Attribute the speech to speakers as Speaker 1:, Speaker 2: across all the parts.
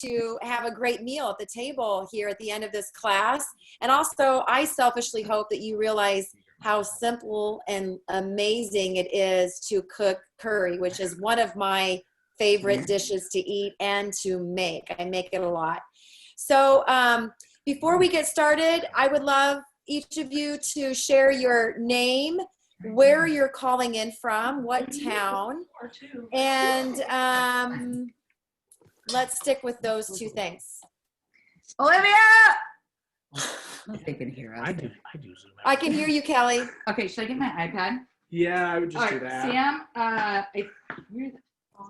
Speaker 1: to have a great meal at the table here at the end of this class. And also, I selfishly hope that you realize how simple and amazing it is to cook curry, which is one of my favorite dishes to eat and to make. I make it a lot. So before we get started, I would love each of you to share your name, where you're calling in from, what town, and let's stick with those two things.
Speaker 2: Olivia!
Speaker 3: They can hear us.
Speaker 4: I do Zoom out.
Speaker 1: I can hear you, Kelly.
Speaker 2: Okay, should I get my iPad?
Speaker 4: Yeah, I would just do that.
Speaker 2: Sam, here's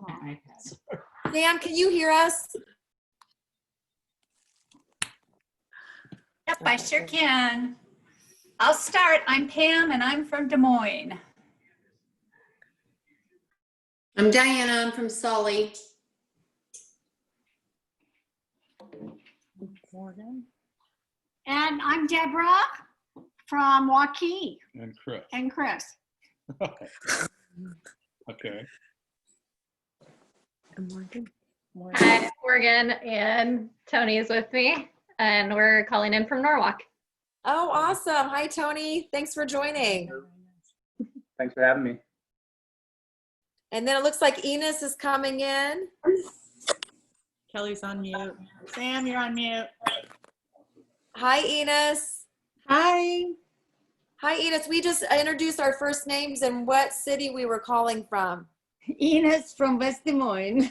Speaker 2: my iPad.
Speaker 1: Sam, can you hear us?
Speaker 5: Yep, I sure can. I'll start. I'm Pam and I'm from Des Moines.
Speaker 3: I'm Diana. I'm from Sully.
Speaker 5: And I'm Deborah from Waukee.
Speaker 6: And Chris.
Speaker 5: And Chris.
Speaker 6: Okay.
Speaker 7: Hi, Morgan and Tony is with me, and we're calling in from Norwalk.
Speaker 1: Oh, awesome. Hi, Tony. Thanks for joining.
Speaker 8: Thanks for having me.
Speaker 1: And then it looks like Enos is coming in.
Speaker 9: Kelly's on mute. Sam, you're on mute.
Speaker 1: Hi, Enos.
Speaker 9: Hi.
Speaker 1: Hi, Enos. We just introduced our first names and what city we were calling from.
Speaker 3: Enos from West Des Moines.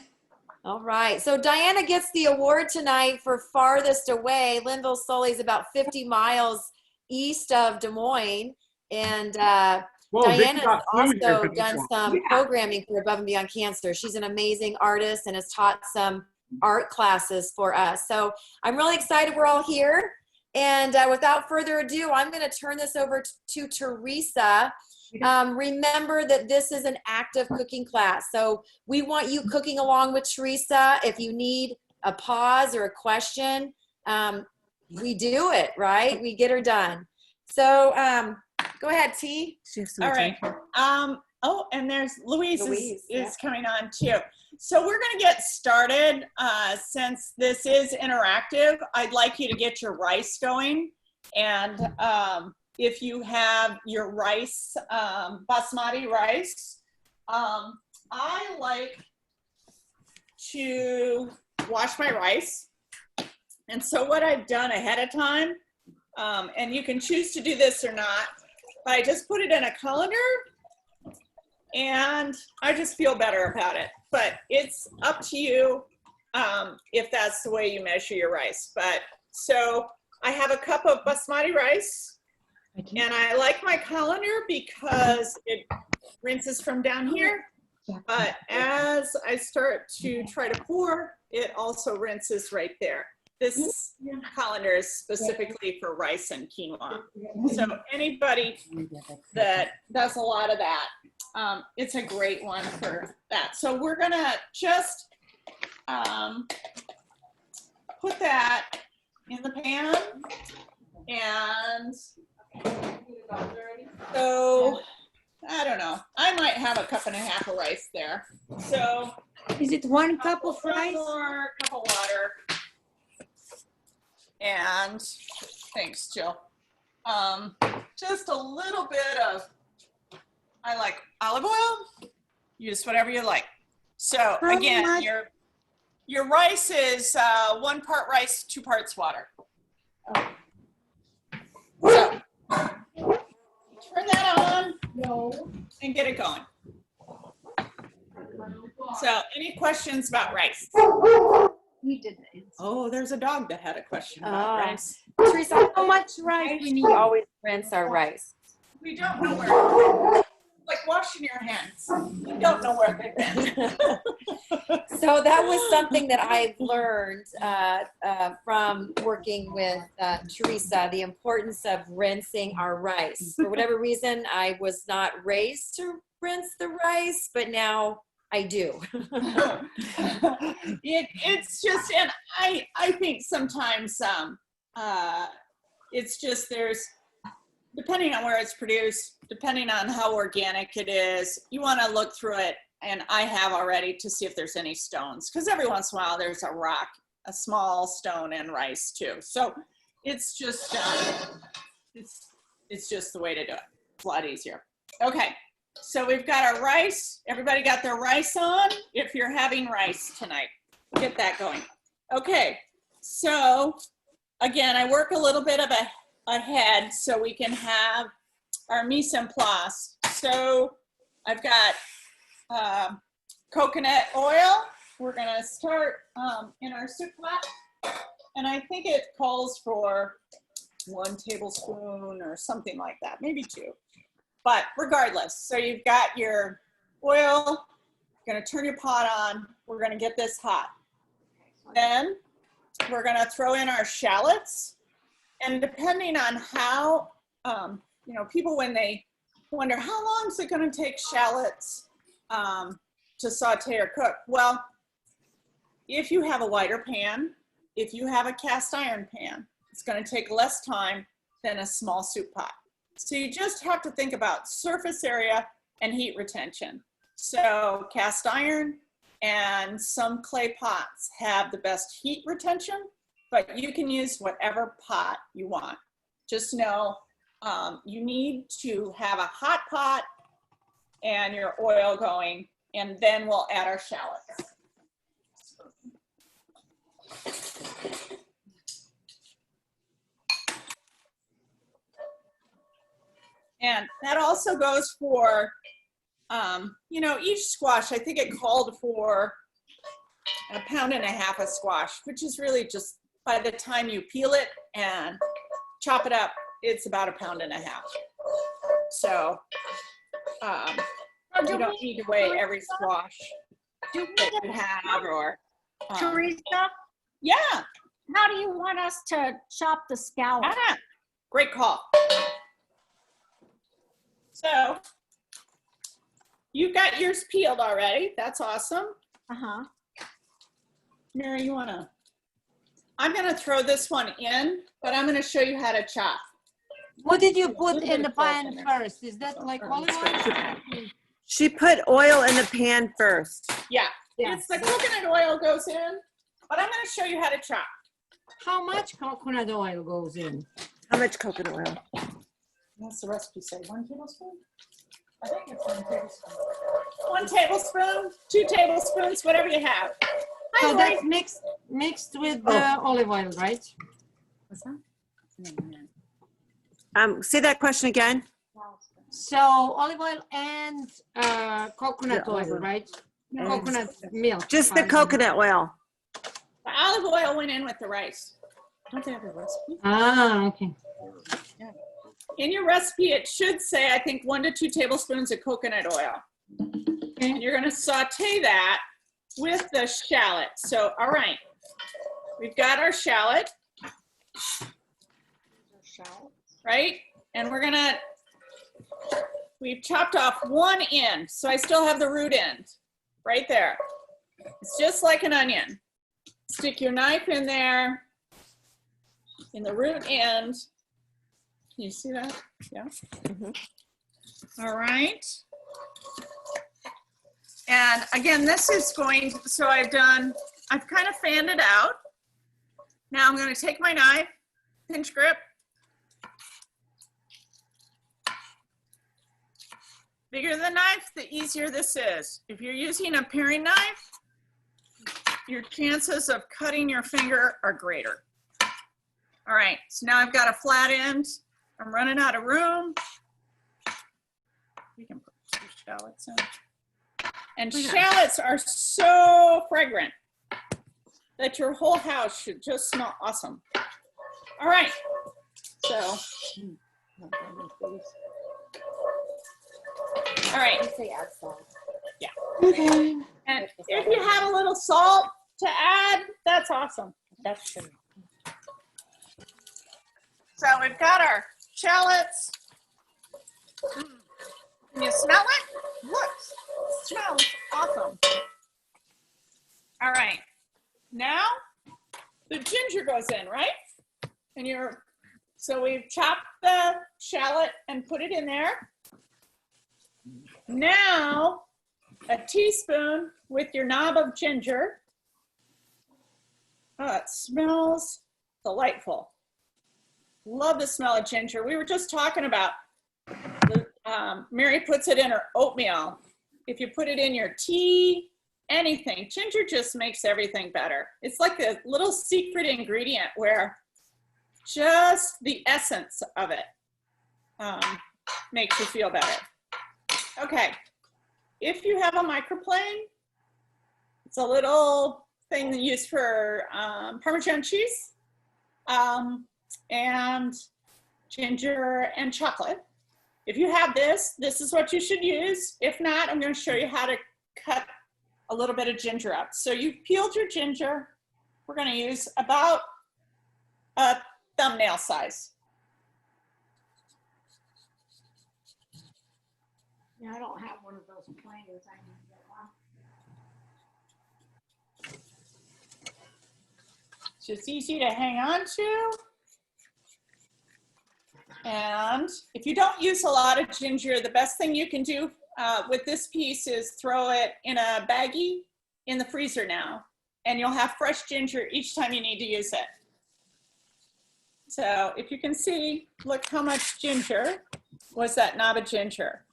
Speaker 1: All right. So Diana gets the award tonight for farthest away. Linville Sully is about 50 miles east of Des Moines. And Diana's also done some programming for Above and Beyond Cancer. She's an amazing artist and has taught some art classes for us. So I'm really excited we're all here. And without further ado, I'm going to turn this over to Teresa. Remember that this is an active cooking class. So we want you cooking along with Teresa. If you need a pause or a question, we do it, right? We get her done. So go ahead, T.
Speaker 9: All right. Oh, and there's Louise is coming on too. So we're going to get started. Since this is interactive, I'd like you to get your rice going. And if you have your rice, basmati rice, I like to wash my rice. And so what I've done ahead of time, and you can choose to do this or not, but I just put it in a colander and I just feel better about it. But it's up to you if that's the way you measure your rice. But so I have a cup of basmati rice, and I like my colander because it rinses from down here. But as I start to try to pour, it also rinses right there. This colander is specifically for rice and quinoa. So anybody that does a lot of that, it's a great one for that. So we're gonna just put that in the pan. And so, I don't know, I might have a cup and a half of rice there. So
Speaker 3: Is it 1 cup of rice?
Speaker 9: More cup of water. And thanks, Jill. Just a little bit of, I like olive oil. Use whatever you like. So again, your rice is 1 part rice, 2 parts water. So turn that on and get it going. So any questions about rice?
Speaker 5: You did this.
Speaker 9: Oh, there's a dog that had a question about rice.
Speaker 1: Teresa, how much rice we need? We always rinse our rice.
Speaker 9: We don't know where, like washing your hands. We don't know where they've been.
Speaker 1: So that was something that I've learned from working with Teresa, the importance of rinsing our rice. For whatever reason, I was not raised to rinse the rice, but now I do.
Speaker 9: It's just, and I think sometimes it's just depending on where it's produced, depending on how organic it is, you want to look through it, and I have already, to see if there's any stones, because every once in a while there's a rock a small stone and rice too. So it's just it's just the way to do it. It's a lot easier. Okay, so we've got our rice. Everybody got their rice on? If you're having rice tonight, get that going. Okay, so again, I work a little bit of ahead so we can have our mise en place. So I've got coconut oil. We're gonna start in our soup pot. And I think it calls for 1 tablespoon or something like that, maybe 2. But regardless, so you've got your oil, you're gonna turn your pot on. We're gonna get this hot. Then we're gonna throw in our shallots. And depending on how, you know, people when they wonder how long is it gonna take shallots to saute or cook? Well, if you have a wider pan, if you have a cast iron pan, it's gonna take less time than a small soup pot. So you just have to think about surface area and heat retention. So cast iron and some clay pots have the best heat retention, but you can use whatever pot you want. Just know you need to have a hot pot and your oil going, and then we'll add our shallots. And that also goes for, you know, each squash, I think it called for 1.5 pounds of squash, which is really just by the time you peel it and chop it up, it's about 1.5 pounds. So you don't need to weigh every squash that you have or.
Speaker 6: Teresa,
Speaker 9: Yeah.
Speaker 6: how do you want us to chop the scallop?
Speaker 9: Ah, great call. So you've got yours peeled already. That's awesome.
Speaker 6: Uh-huh.
Speaker 9: Mary, you wanna? I'm gonna throw this one in, but I'm gonna show you how to chop.
Speaker 3: What did you put in the pan first? Is that like olive oil?
Speaker 1: She put oil in the pan first.
Speaker 9: Yeah,
Speaker 3: Yes.
Speaker 9: it's the coconut oil goes in, but I'm gonna show you how to chop.
Speaker 3: How much coconut oil goes in?
Speaker 1: How much coconut oil?
Speaker 9: What's the recipe say? 1 tablespoon? I think it's 1 tablespoon. 1 tablespoon, 2 tablespoons, whatever you have. Hi,
Speaker 3: So
Speaker 9: Lori.
Speaker 3: that's mixed with the olive oil, right?
Speaker 9: What's that?
Speaker 1: Say that question again.
Speaker 3: So olive oil and coconut
Speaker 1: The
Speaker 3: oil,
Speaker 1: oil.
Speaker 3: right? Coconut milk.
Speaker 1: Just the
Speaker 3: pardon.
Speaker 1: coconut oil.
Speaker 9: The olive oil went in with the rice. Don't they have a recipe?
Speaker 3: Ah, okay.
Speaker 9: In your recipe, it should say, I think, 1 to 2 tablespoons of coconut oil. And you're gonna saute that with the shallot. So, all right, we've got our shallot, right? And we've chopped off 1 end. So I still have the root end right there. It's just like an onion. Stick your knife in there, in the root end. Can you see that? Yeah. All right. And again, this is going, so I've kind of fanned it out. Now I'm going to take my knife, pinch grip. Bigger the knife, the easier this is. If you're using a paring knife, your chances of cutting your finger are greater. All right, so now I've got a flat end. I'm running out of room. We can put some shallots in. And shallots are so fragrant that your whole house should just smell awesome. All right, so. All right. Yeah.
Speaker 3: Okay.
Speaker 9: And if you have a little salt to add, that's awesome.
Speaker 6: That's true.
Speaker 9: So we've got our shallots. Can you smell it? Look, it smells awesome. All right. Now the ginger goes in, right? And so we've chopped the shallot and put it in there. Now, a teaspoon with your knob of ginger. Oh, it smells delightful. Love the smell of ginger. We were just talking about, Mary puts it in her oatmeal. If you put it in your tea, anything, ginger just makes everything better. It's like a little secret ingredient where just the essence of it makes you feel better. Okay, if you have a microplane, it's a little thing used for Parmesan cheese and ginger and chocolate. If you have this, this is what you should use. If not, I'm going to show you how to cut a little bit of ginger up. So you peeled your ginger. We're going to use about a thumbnail size.
Speaker 6: Yeah, I don't have one of those planes. I need to get one.
Speaker 9: It's just easy to hang on to. And if you don't use a lot of ginger, the best thing you can do with this piece is throw it in a baggie in the freezer now, and you'll have fresh ginger each time you need to use it. So if you can see, look how much ginger was that knob of ginger.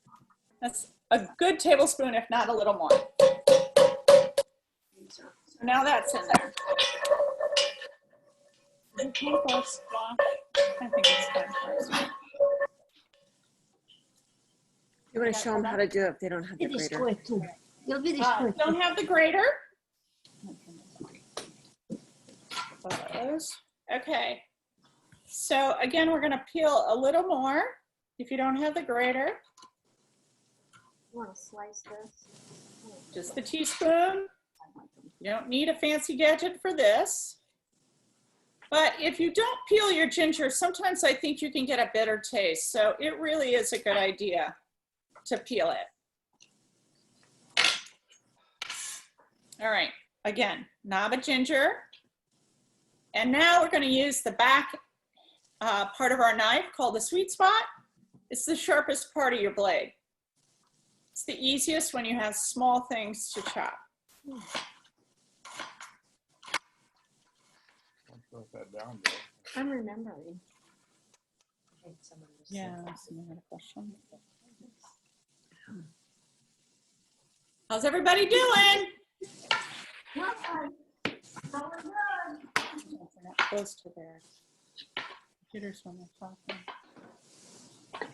Speaker 9: That's a good tablespoon, if not a little more. So now that's in there. I think it's fine first.
Speaker 10: You want to show them how to do it if they don't have the grater?
Speaker 6: You'll be discreet.
Speaker 9: Don't have the grater. Okay. So again, we're going to peel a little more if you don't have the grater.
Speaker 6: You want to slice this?
Speaker 9: Just the teaspoon. You don't need a fancy gadget for this. But if you don't peel your ginger, sometimes I think you can get a bitter taste. So it really is a good idea to peel it. All right, again, knob of ginger. And now we're going to use the back part of our knife called the sweet spot. It's the sharpest part of your blade. It's the easiest when you have small things to chop.
Speaker 6: I'm remembering.
Speaker 9: Yeah, someone had a question. How's everybody doing? Close to their computers when they're talking.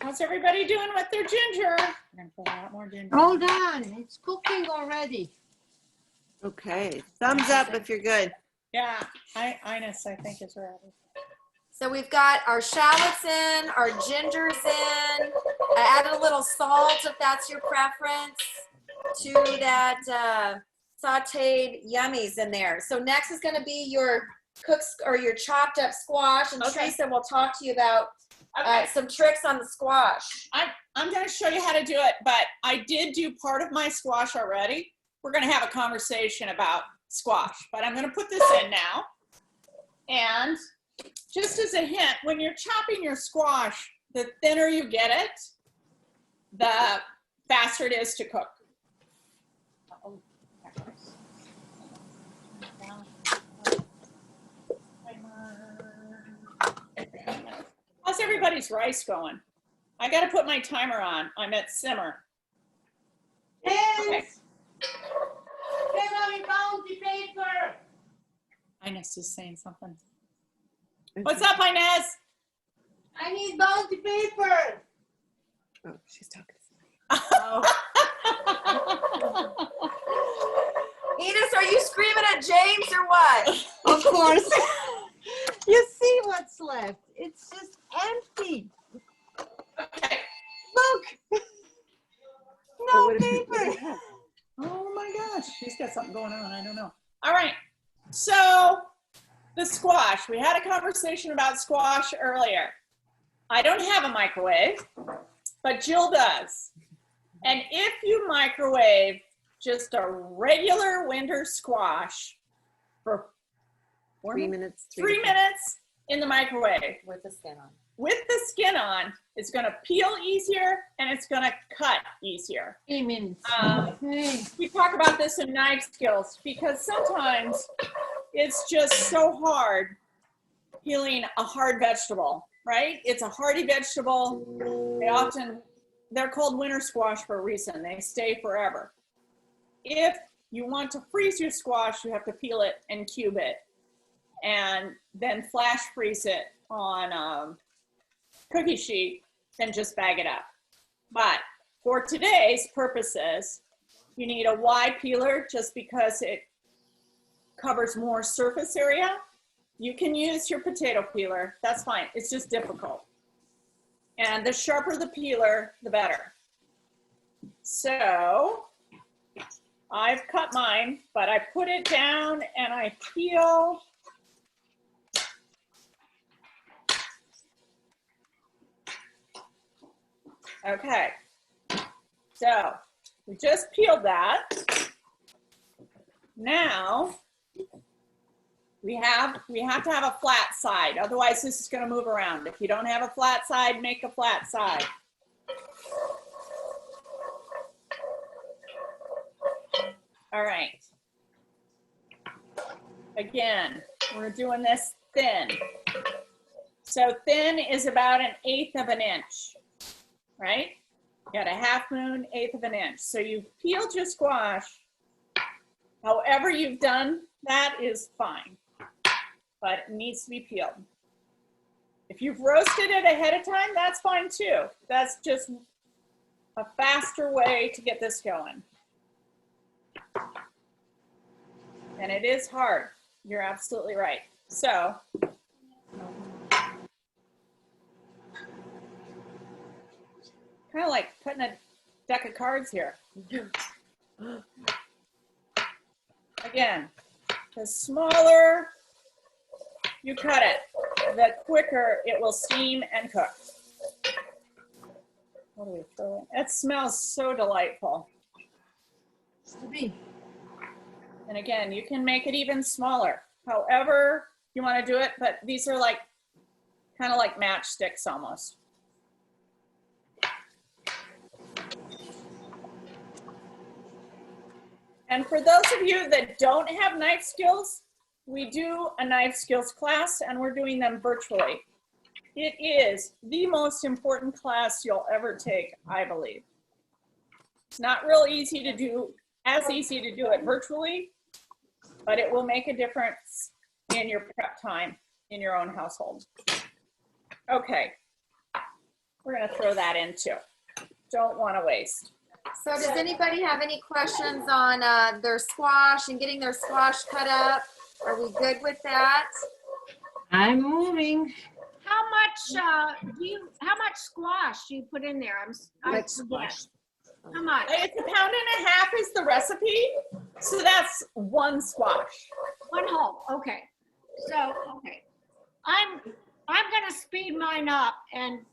Speaker 9: How's everybody doing with their ginger? We're gonna put a lot more ginger.
Speaker 3: Hold on, it's cooking already.
Speaker 10: Okay, thumbs up if you're good.
Speaker 9: Yeah, Ines, I think is ready.
Speaker 1: So we've got our shallots in, our ginger's in. I added a little salt if that's your preference to that sauteed yummies in there. So next is going to be your cooks or your chopped up squash, and Teresa will talk to you about some tricks on the squash.
Speaker 9: I'm going to show you how to do it, but I did do part of my squash already. We're going to have a conversation about squash, but I'm going to put this in now. And just as a hint, when you're chopping your squash, the thinner you get it, the faster it is to cook. How's everybody's rice going? I got to put my timer on. I'm at simmer. Okay.
Speaker 3: Bounty paper.
Speaker 9: Ines is saying something. What's up, Ines?
Speaker 3: I need bounty paper.
Speaker 10: Oh, she's talking to
Speaker 1: Ines, are you screaming at James or what?
Speaker 3: Of course. You see what's left. It's just empty.
Speaker 9: Okay.
Speaker 3: Look. No paper.
Speaker 9: Oh my gosh, she's got something going on. I don't know. All right. So the squash. We had a conversation about squash earlier. I don't have a microwave, but Jill does. And if you microwave just a regular winter squash for
Speaker 10: 3 minutes.
Speaker 9: 3 minutes in the microwave
Speaker 10: With the skin on.
Speaker 9: with the skin on, it's going to peel easier and it's going to cut easier.
Speaker 3: 3 minutes.
Speaker 9: We talk about this in knife skills because sometimes it's just so hard peeling a hard vegetable, right? It's a hardy vegetable. They're called winter squash for a reason. They stay forever. If you want to freeze your squash, you have to peel it and cube it and then flash freeze it on a cookie sheet, then just bag it up. But for today's purposes, you need a wide peeler just because it covers more surface area. You can use your potato peeler, that's fine. It's just difficult. And the sharper the peeler, the better. So I've cut mine, but I put it down and I peel. Okay, so we just peeled that. Now we have to have a flat side, otherwise this is going to move around. If you don't have a flat side, make a flat side. All right. Again, we're doing this thin. So thin is about 1/8 of an inch, right? You got a 1/2 moon, 1/8 of an inch. So you've peeled your squash. However you've done that is fine, but it needs to be peeled. If you've roasted it ahead of time, that's fine too. That's just a faster way to get this going. And it is hard. You're absolutely right. So, kind of like putting a deck of cards here. Again, the smaller you cut it, the quicker it will steam and cook. What do we throw in? It smells so delightful. And again, you can make it even smaller, however you want to do it, but these are like kind of like matchsticks almost. And for those of you that don't have knife skills, we do a knife skills class and we're doing them virtually. It is the most important class you'll ever take, I believe. It's not real easy to do, as easy to do it virtually, but it will make a difference in your prep time in your own household. Okay, we're gonna throw that in too. Don't wanna waste.
Speaker 1: So does anybody have any questions on their squash and getting their squash cut up? Are we good with that?
Speaker 3: I'm moving.
Speaker 6: How much squash do you put in there? I forget. How much?
Speaker 9: It's 1.5 pounds is the recipe. So that's 1 squash.
Speaker 6: 1 whole, okay. So, okay. I'm gonna speed mine up and,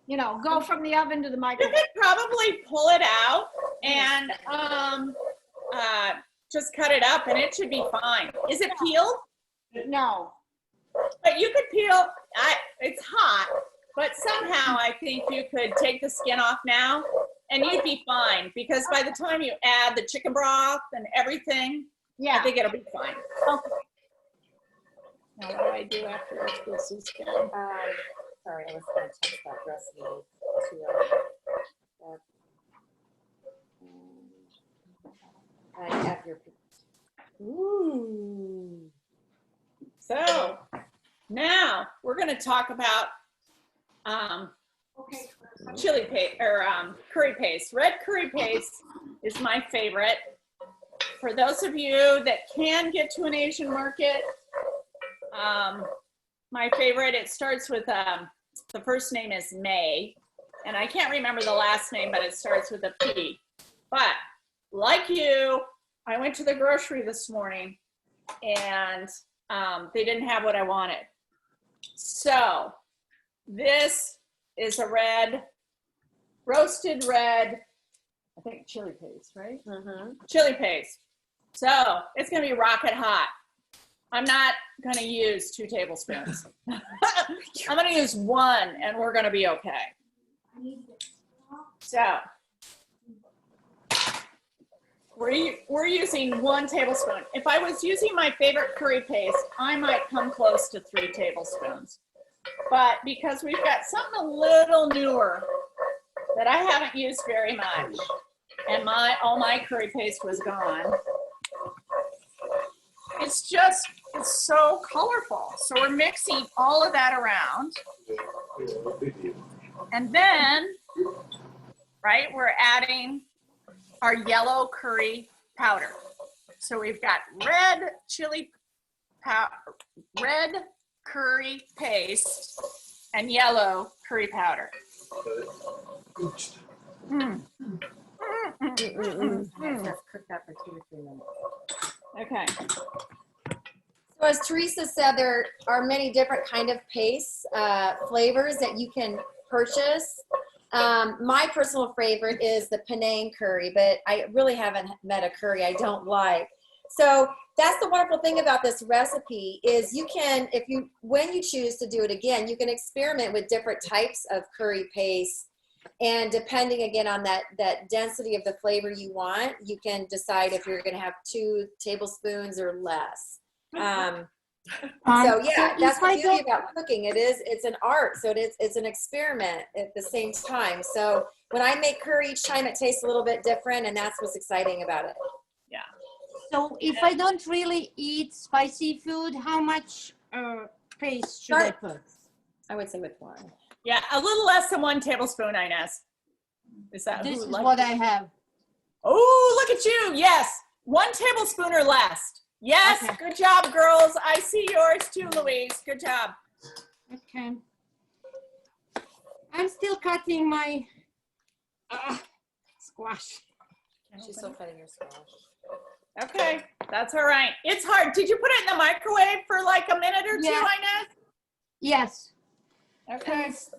Speaker 6: you know, go from the oven to the
Speaker 9: You
Speaker 6: microwave.
Speaker 9: could probably pull it out and just cut it up and it should be fine. Is it peeled?
Speaker 6: No.
Speaker 9: But you could peel, it's hot, but somehow I think you could take the skin off now and you'd be fine because by the time you add the chicken broth and everything,
Speaker 6: Yeah.
Speaker 9: I think it'll be fine.
Speaker 6: Okay.
Speaker 9: Now what do I do after this is done?
Speaker 10: Sorry, I was going to text that recipe to I have your.
Speaker 9: Ooh. So now we're going to talk about chili paste or curry paste. Red curry paste is my favorite. For those of you that can get to an Asian market, my favorite, it starts with the first name is May, and I can't remember the last name, but it starts with a P. But like you, I went to the grocery this morning and they didn't have what I wanted. So this is a red, roasted red, I think chili paste, right?
Speaker 10: Mm-hmm.
Speaker 9: Chili paste. So it's gonna be rocket hot. I'm not gonna use 2 tablespoons. I'm gonna use 1 and we're gonna be okay. So we're using 1 tablespoon. If I was using my favorite curry paste, I might come close to 3 tablespoons. But because we've got something a little newer that I haven't used very much, and all my curry paste was gone, it's so colorful. So we're mixing all of that around. And then, right, we're adding our yellow curry powder. So we've got red curry paste and yellow curry powder.
Speaker 3: Cook that for 2 to 3 minutes.
Speaker 9: Okay.
Speaker 1: So as Teresa said, there are many different kind of pastes, flavors that you can purchase. My personal favorite is the Penang curry, but I really haven't met a curry I don't like. So that's the wonderful thing about this recipe is you can, when you choose to do it again, you can experiment with different types of curry paste. And depending again on that density of the flavor you want, you can decide if you're going to have 2 tablespoons or less. So yeah, that's the beauty about cooking. It's an art. So it's an experiment at the same time. So when I make curry each time, it tastes a little bit different, and that's what's exciting about it.
Speaker 9: Yeah.
Speaker 3: So if I don't really eat spicy food, how much paste should I put?
Speaker 1: I would say with 1.
Speaker 9: Yeah, a little less than 1 tablespoon, Inez.
Speaker 3: This is what I have.
Speaker 9: Oh, look at you. Yes. 1 tablespoon or less. Yes. Okay. Good job, girls. I see yours too, Louise. Good job.
Speaker 3: Okay. I'm still cutting my squash.
Speaker 1: She's still cutting your squash.
Speaker 9: Okay. That's all right. It's hard. Did you put it in the microwave for like a minute or 2, Inez?
Speaker 3: Yes.
Speaker 9: Okay.
Speaker 7: Does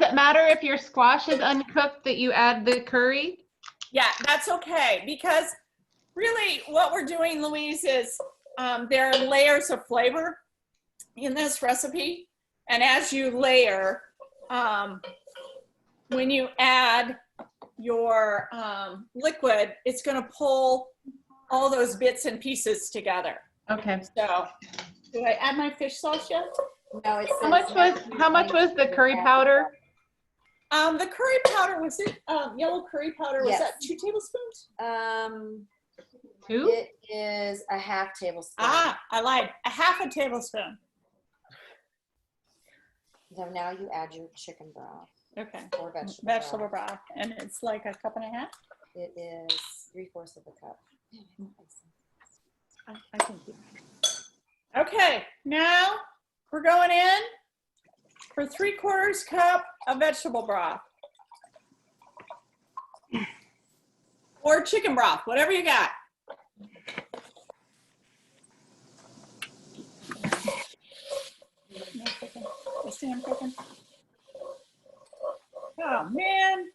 Speaker 7: it matter if your squash is uncooked that you add the curry?
Speaker 9: Yeah, that's okay, because really what we're doing, Louise, is there are layers of flavor in this recipe. And as you layer, when you add your liquid, it's going to pull all those bits and pieces together.
Speaker 7: Okay.
Speaker 9: So, do I add my fish sauce yet?
Speaker 1: No, it's
Speaker 7: how much was the curry powder?
Speaker 9: The curry powder, was it yellow curry powder? Was that 2 tablespoons?
Speaker 7: 2?
Speaker 1: It is a half tablespoon.
Speaker 9: Ah, I lied. A half a tablespoon.
Speaker 1: So now you add your chicken broth.
Speaker 9: Okay.
Speaker 1: Or
Speaker 9: vegetable broth. And it's like a 1.5 cups?
Speaker 1: It is 3/4 of a cup.
Speaker 9: I think. Okay, now we're going in for 3/4 cup of vegetable broth. Or chicken broth, whatever you got. Oh man,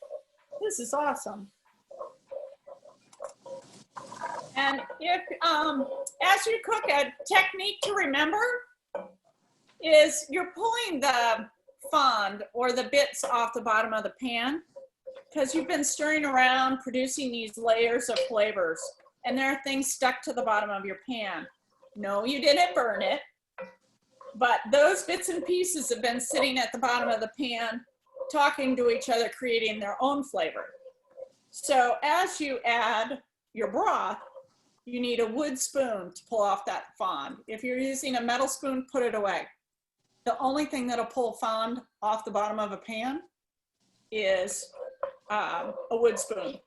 Speaker 9: this is awesome. And if, as you cook, a technique to remember is you're pulling the fond or the bits off the bottom of the pan because you've been stirring around, producing these layers of flavors, and there are things stuck to the bottom of your pan. No, you didn't burn it, but those bits and pieces have been sitting at the bottom of the pan, talking to each other, creating their own flavor. So as you add your broth, you need a wood spoon to pull off that fond. If you're using a metal spoon, put it away. The only thing that'll pull fond off the bottom of a pan is a wood spoon.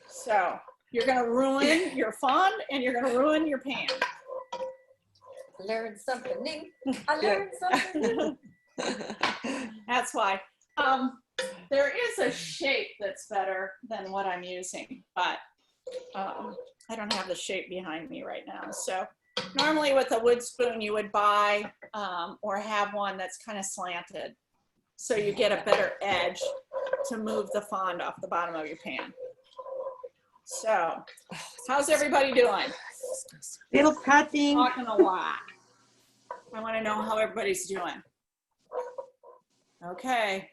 Speaker 9: So you're gonna ruin your fond and you're gonna ruin your pan.
Speaker 1: I learned something new. I learned something new.
Speaker 9: That's why. There is a shape that's better than what I'm using, but I don't have the shape behind me right now. So normally with a wood spoon you would buy or have one that's kind of slanted so you get a better edge to move the fond off the bottom of your pan. So how's everybody doing?
Speaker 3: Still cutting.
Speaker 9: Talking a lot. I want to know how everybody's doing. Okay.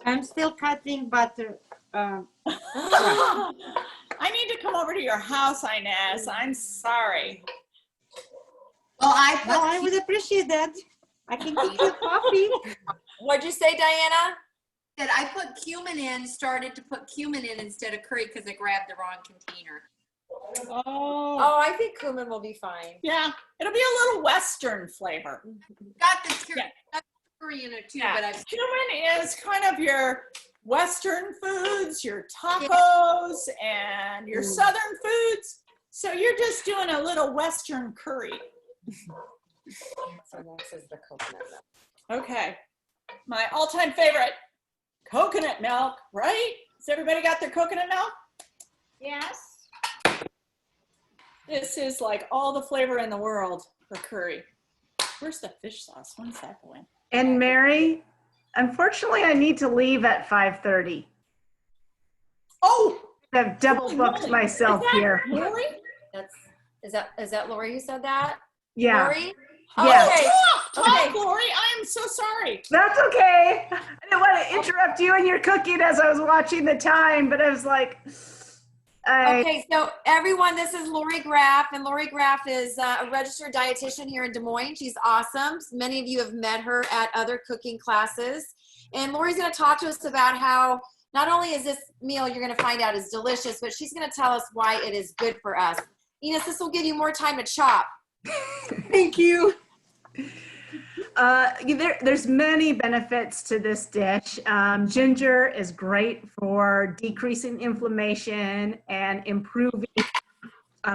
Speaker 3: I'm still cutting butter.
Speaker 9: I need to come over to your house, Inez. I'm sorry.
Speaker 5: Well,
Speaker 3: I would appreciate that. I can make you coffee.
Speaker 1: What'd you say, Diana?
Speaker 5: that I put cumin in, started to put cumin in instead of curry because I grabbed the wrong container.
Speaker 1: Oh, I think cumin will be fine.
Speaker 9: Yeah, it'll be a little Western flavor.
Speaker 5: Got the curry in it too,
Speaker 9: Yeah.
Speaker 5: but I've
Speaker 9: Cumin is kind of your Western foods, your tacos, and your Southern foods. So you're just doing a little Western curry.
Speaker 1: So next is the coconut milk.
Speaker 9: Okay, my all-time favorite, coconut milk, right? Has everybody got their coconut milk?
Speaker 6: Yes.
Speaker 9: This is like all the flavor in the world for curry. Where's the fish sauce? When's that going?
Speaker 11: And Mary, unfortunately, I need to leave at 5:30.
Speaker 9: Oh!
Speaker 11: I've double booked myself here.
Speaker 9: Lori?
Speaker 1: Is that Lori who said that?
Speaker 11: Yeah.
Speaker 1: Lori?
Speaker 11: Yeah.
Speaker 1: Okay.
Speaker 9: Talk, Lori. I am so sorry.
Speaker 11: That's okay. I didn't want to interrupt you in your cooking as I was watching the time, but I was like,
Speaker 1: Okay, so everyone, this is Lori Graff, and Lori Graff is a registered dietitian here in Des Moines. She's awesome. Many of you have met her at other cooking classes. And Lori's going to talk to us about how not only is this meal you're going to find out is delicious, but she's going to tell us why it is good for us. Enos, this will give you more time to chop.
Speaker 11: Thank you. There's many benefits to this dish. Ginger is great for decreasing inflammation and improving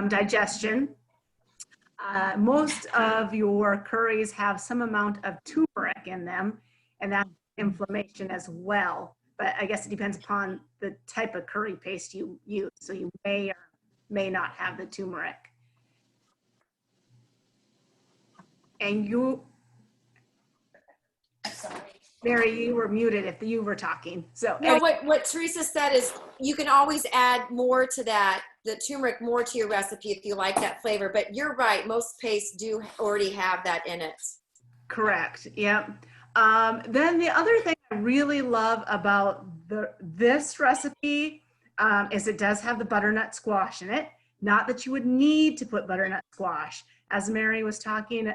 Speaker 11: digestion. Most of your curries have some amount of turmeric in them, and that's inflammation as well. But I guess it depends upon the type of curry paste you use. So you may or may not have the turmeric. And Mary, you were muted if you were talking. So
Speaker 1: No, what Teresa said is you can always add more to that, the turmeric more to your recipe if you like that flavor. But you're right, most pastes do already have that in it.
Speaker 11: Correct. Yep. Then the other thing I really love about this recipe is it does have the butternut squash in it. Not that you would need to put butternut squash. As Mary was talking,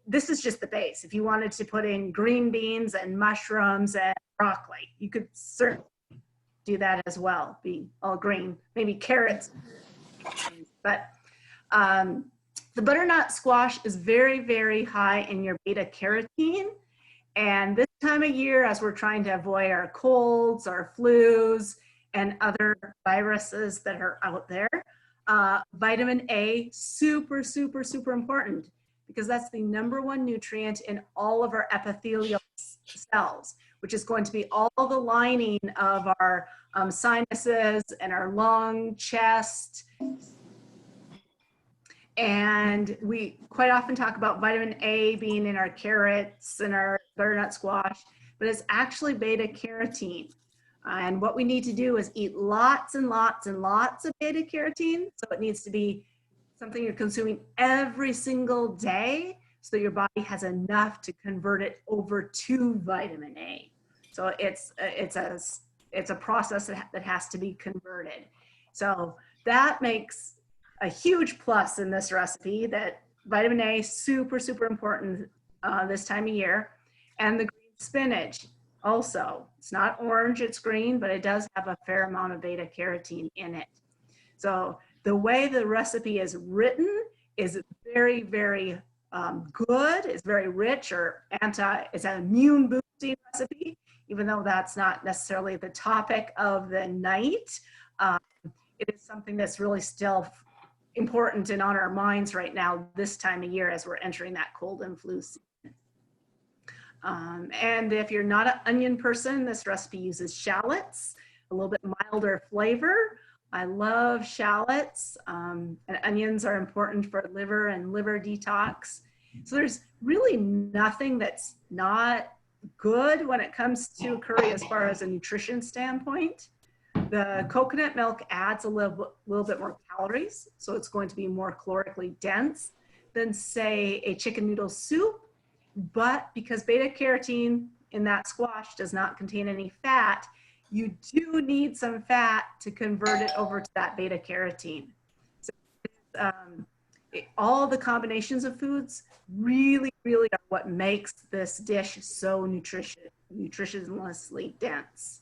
Speaker 11: this is just the base. If you wanted to put in green beans and mushrooms and broccoli, you could certainly do that as well, be all green, maybe carrots. But the butternut squash is very, very high in your beta carotene. And this time of year, as we're trying to avoid our colds, our flus, and other viruses that are out there, vitamin A, super, super, super important, because that's the #1 nutrient in all of our epithelial cells, which is going to be all the lining of our sinuses and our lung, chest. And we quite often talk about vitamin A being in our carrots and our butternut squash, but it's actually beta carotene. And what we need to do is eat lots and lots and lots of beta carotene. So it needs to be something you're consuming every single day so that your body has enough to convert it over to vitamin A. So it's a process that has to be converted. So that makes a huge plus in this recipe, that vitamin A, super, super important this time of year. And the green spinach also. It's not orange, it's green, but it does have a fair amount of beta carotene in it. So the way the recipe is written is very, very good. It's very rich, or it's an immune boosting recipe, even though that's not necessarily the topic of the night. It is something that's really still important and on our minds right now this time of year as we're entering that cold and flu season. And if you're not an onion person, this recipe uses shallots, a little bit milder flavor. I love shallots, and onions are important for liver and liver detox. So there's really nothing that's not good when it comes to curry as far as a nutrition standpoint. The coconut milk adds a little bit more calories, so it's going to be more calorically dense than, say, a chicken noodle soup. But because beta carotene in that squash does not contain any fat, you do need some fat to convert it over to that beta carotene. So, all the combinations of foods really are what makes this dish so nutritiously dense.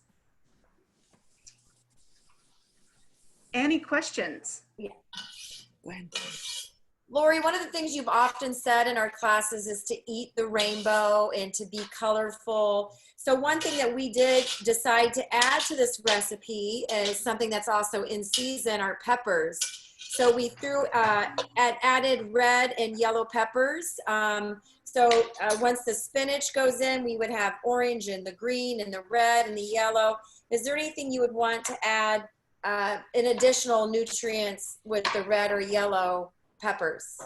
Speaker 11: Any questions?
Speaker 1: Yeah. Lori, one of the things you've often said in our classes is to eat the rainbow and to be colorful. So one thing that we did decide to add to this recipe is something that's also in season, our peppers. So we added red and yellow peppers. Once the spinach goes in, we would have orange and the green and the red and the yellow. Is there anything you would want to add in additional nutrients with the red or yellow peppers?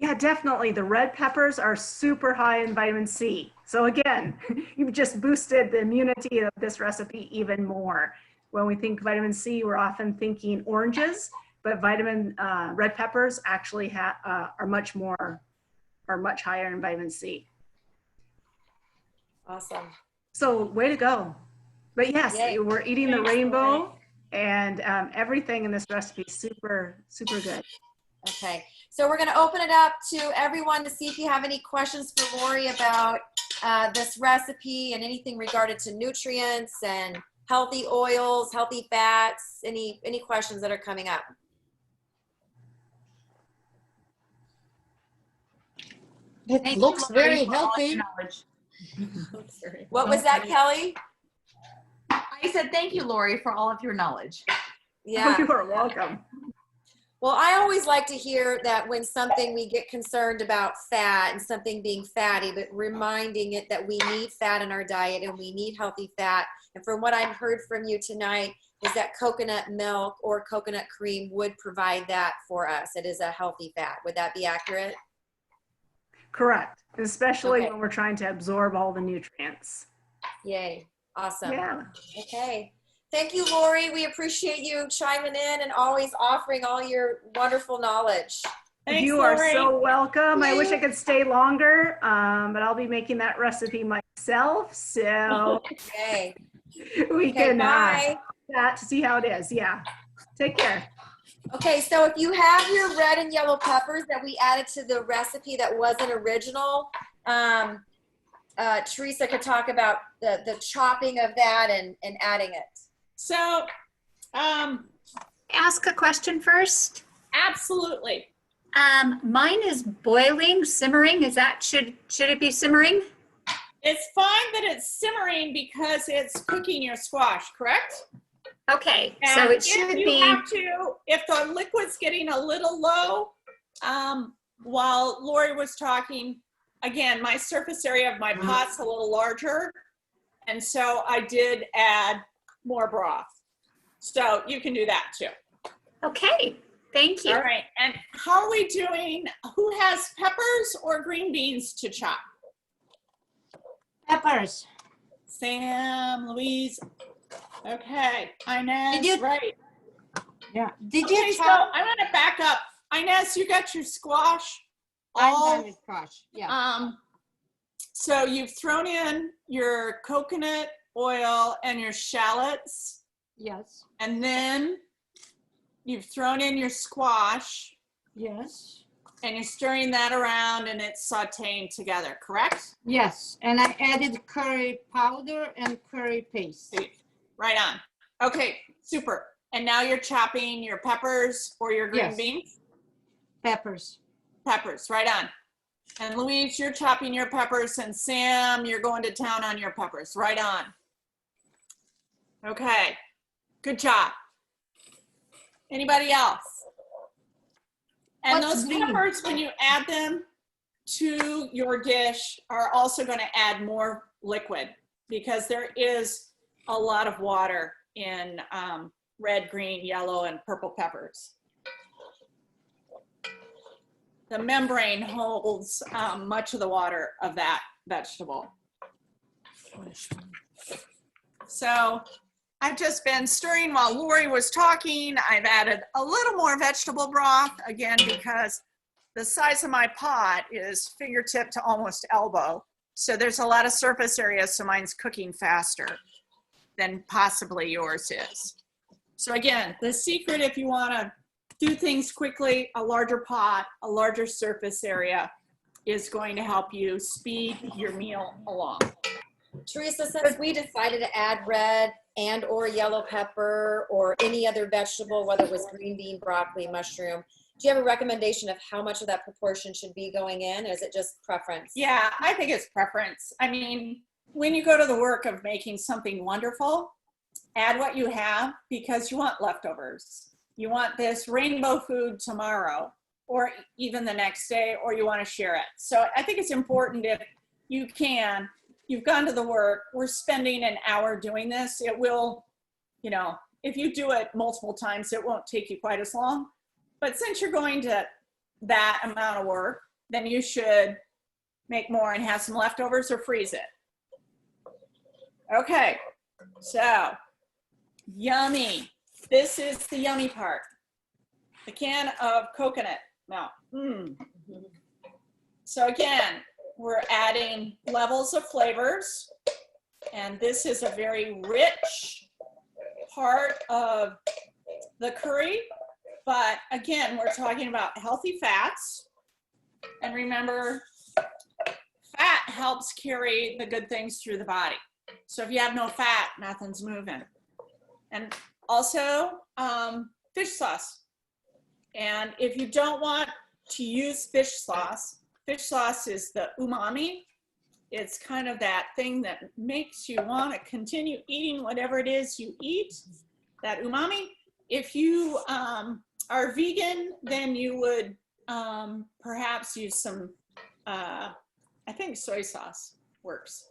Speaker 11: Yeah, definitely. The red peppers are super high in vitamin C. So again, you've just boosted the immunity of this recipe even more. When we think vitamin C, we're often thinking oranges, but red peppers actually are much higher in vitamin C.
Speaker 1: Awesome.
Speaker 11: So way to go. But yes,
Speaker 1: Yay.
Speaker 11: we're eating the rainbow, and everything in this recipe is super good.
Speaker 1: Okay, so we're going to open it up to everyone to see if you have any questions for Lori about this recipe and anything regarded to nutrients and healthy oils, healthy fats, any questions that are coming up.
Speaker 3: It looks very healthy.
Speaker 1: What was that, Kelly?
Speaker 2: I said thank you, Lori, for all of your knowledge.
Speaker 1: Yeah.
Speaker 11: Oh, you are welcome.
Speaker 1: Well, I always like to hear that when something we get concerned about fat and something being fatty, but reminding it that we need fat in our diet and we need healthy fat. And from what I've heard from you tonight is that coconut milk or coconut cream would provide that for us. It is a healthy fat. Would that be accurate?
Speaker 11: Correct, especially
Speaker 1: Okay.
Speaker 11: when we're trying to absorb all the nutrients.
Speaker 1: Yay. Awesome.
Speaker 11: Yeah.
Speaker 1: Okay. Thank you, Lori. We appreciate you chiming in and always offering all your wonderful knowledge.
Speaker 9: Thanks,
Speaker 11: You are
Speaker 9: Lori.
Speaker 11: so welcome. I wish I could stay longer, but I'll be making that recipe myself. So
Speaker 1: Okay.
Speaker 11: we
Speaker 1: Okay,
Speaker 11: can
Speaker 1: bye.
Speaker 11: that to see how it is. Yeah. Take care.
Speaker 1: Okay, so if you have your red and yellow peppers that we added to the recipe that wasn't original, Teresa could talk about the chopping of that and adding it.
Speaker 9: So,
Speaker 12: ask a question first?
Speaker 9: absolutely.
Speaker 12: Mine is boiling, simmering. Is that, should it be simmering?
Speaker 9: It's fine that it's simmering because it's cooking your squash, correct?
Speaker 12: Okay,
Speaker 9: And
Speaker 12: so it
Speaker 9: if
Speaker 12: should
Speaker 9: you
Speaker 12: be.
Speaker 9: have to, if the liquid's getting a little low, while Lori was talking, again, my surface area of my pot's a little larger. And so I did add more broth. So you can do that too.
Speaker 12: Okay, thank you.
Speaker 9: All right, and how are we doing? Who has peppers or green beans to chop?
Speaker 3: Peppers.
Speaker 9: Sam, Louise. Okay, Inez,
Speaker 3: Did you-
Speaker 9: right.
Speaker 3: Yeah. Did
Speaker 9: Okay,
Speaker 3: you
Speaker 9: so
Speaker 3: chop?
Speaker 9: I'm gonna back up. Inez, you got your squash.
Speaker 3: I'm
Speaker 9: all
Speaker 3: done with squash. Yeah.
Speaker 9: So you've thrown in your coconut oil and your shallots,
Speaker 3: Yes.
Speaker 9: and then you've thrown in your squash,
Speaker 3: Yes.
Speaker 9: and you're stirring that around and it's sauteing together, correct?
Speaker 3: Yes. And I added curry powder and curry paste.
Speaker 9: Right on. Okay, super. And now you're chopping your peppers or your green
Speaker 3: Yes.
Speaker 9: beans?
Speaker 3: Peppers.
Speaker 9: Peppers, right on. And Louise, you're chopping your peppers, and Sam, you're going to town on your peppers, right on. Okay, good job. Anybody else? And
Speaker 3: What's
Speaker 9: those
Speaker 3: green?
Speaker 9: peppers, when you add them to your dish, are also going to add more liquid because there is a lot of water in red, green, yellow, and purple peppers. The membrane holds much of the water of that vegetable. So I've just been stirring while Lori was talking. I've added a little more vegetable broth, again, because the size of my pot is fingertip to almost elbow. So there's a lot of surface area, so mine's cooking faster. than possibly yours is. So again, the secret, if you want to do things quickly, a larger pot, a larger surface area is going to help you speed your meal along.
Speaker 1: Teresa, since we decided to add red and or yellow pepper or any other vegetable, whether it was green bean, broccoli, mushroom, do you have a recommendation of how much of that proportion should be going in? Or is it just preference?
Speaker 9: Yeah, I think it's preference. I mean, when you go to the work of making something wonderful, add what you have because you want leftovers. You want this rainbow food tomorrow or even the next day, or you want to share it. So I think it's important if you can, you've gone to the work, we're spending an hour doing this. It will, you know, if you do it multiple times, it won't take you quite as long. But since you're going to that amount of work, then you should make more and have some leftovers or freeze it. Okay, so yummy. This is the yummy part. The can of coconut milk. So again, we're adding levels of flavors, and this is a very rich part of the curry. But again, we're talking about healthy fats. And remember, fat helps carry the good things through the body. So if you have no fat, nothing's moving. And also fish sauce. And if you don't want to use fish sauce is the umami. It's kind of that thing that makes you want to continue eating whatever it is you eat, that umami. If you are vegan, then you would perhaps use some, I think soy sauce works,